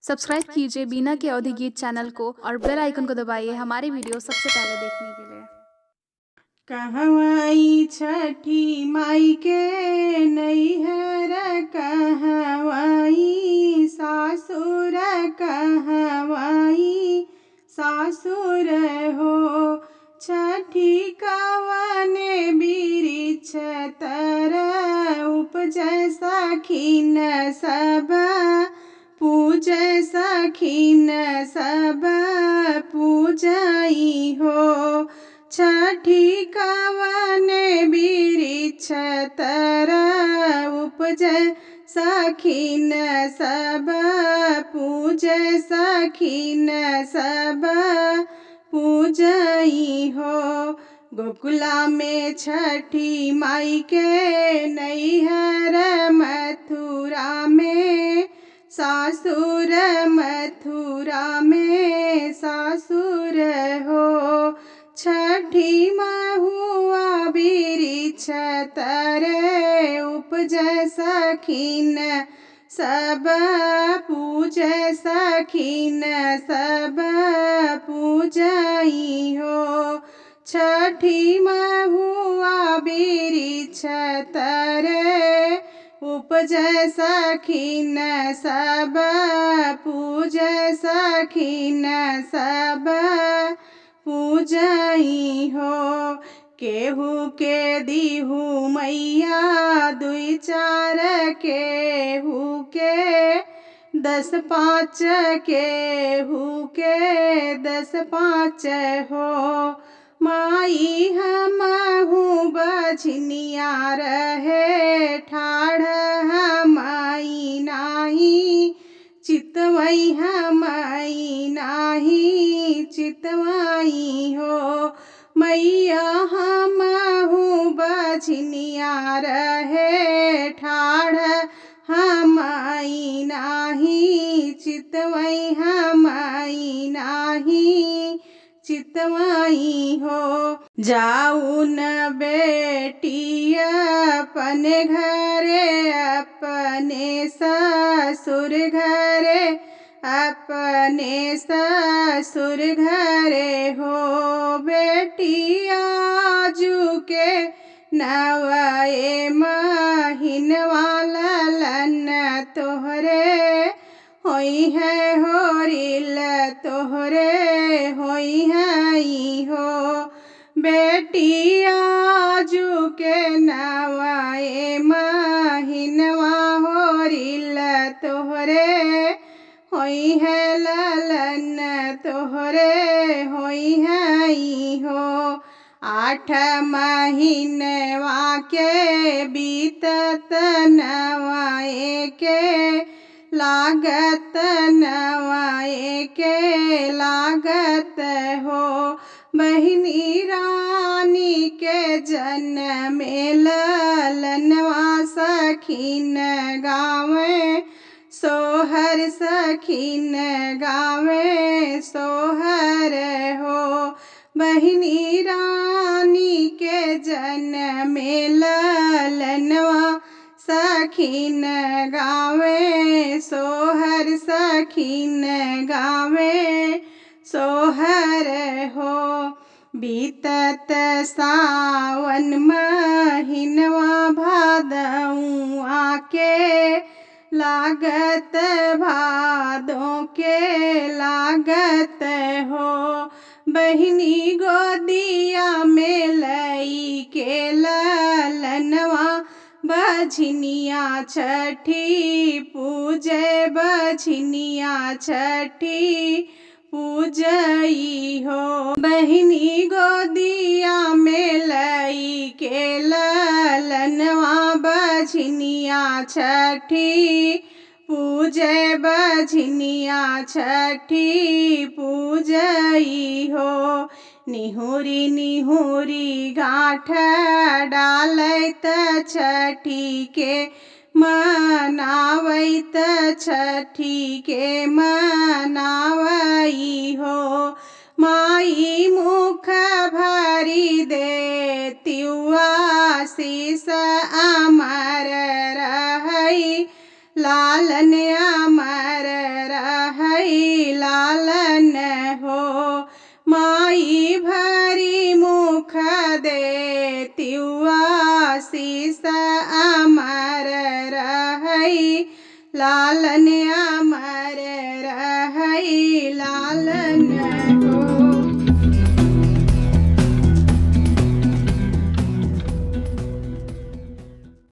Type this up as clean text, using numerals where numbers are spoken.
Subscribe कीजिए बीना के अवधि गीत चैनल को और बेल आइकन को दबाइए हमारी वीडियो सबसे पहले देखने के लिए। कहवाई छठी माई के नैहर कहवाई सासुर कहवाई सासुर हो छठी कवने बिरिछ तर उपज सखिन सब पूज सखिन सब पूजई हो छठी कवने बिरिछ तर उपज सखिन सब पूज सखिन सब पूजई हो गोकुला में छठी माई के नैहर मथुरा में सासुर मथुरा में सासुर हो छठी महुआ बिरिछ तरे उपज सखिन सब पूज सखिन सब पूजई हो छठी महुआ बिरिछ तरे उपज सखिन सब पूज सखिन सब पूजई हो केहू के दीहू मैया दुई चार केहू के 10 5 केहू के 10 5 हो माई हमहू बझनिया रहे ठाढ़ हमाई नाही चितवई हमाई नाही चितवाई हो मैया हमहू बझनिया रहे ठाढ़ हमाई नाही चितवई हमाई नाही चितवाई हो जाऊ न बेटी अपने घरे अपने ससुर घरे अपने ससुर घरे हो बेटी आजू के नवाए महीन वाला लन तोहरे होई है होरिल तोहरे होई है हो बेटी आजू के नवाए महीनवा होरिल तोहरे होई है ललन तोहरे होई है हो 8 महीनवा के बीतत नवाए के लागत नवाए के लागत हो बहिनी रानी के जन्म ललनवा सखिन गावे सोहर सखिन गावे सोहर हो बहिनी रानी के जन्म ललनवा सखिन गावे सोहर सखिन गावे सोहर हो बीतत सावन महीनवा भादऊ आके लागत भादों के लागत हो बहिनी गोदिया में लई के ललनवा बझनिया छठी पूजे बझनिया छठी पूजई हो बहिनी गोदिया में लई के ललनवा बझनिया छठी पूजे बझनिया छठी पूजई हो निहुरी निहुरी गाँठ डालत छठी के मनावैत छठी के मनावई हो माई मुख भरी दे तिवा शीस अमर रहई लालन अमर रह रहै लालन हो। माई भरी मुख देतिवा शीस अमर रहै लालन, अमर रहै लालन हो।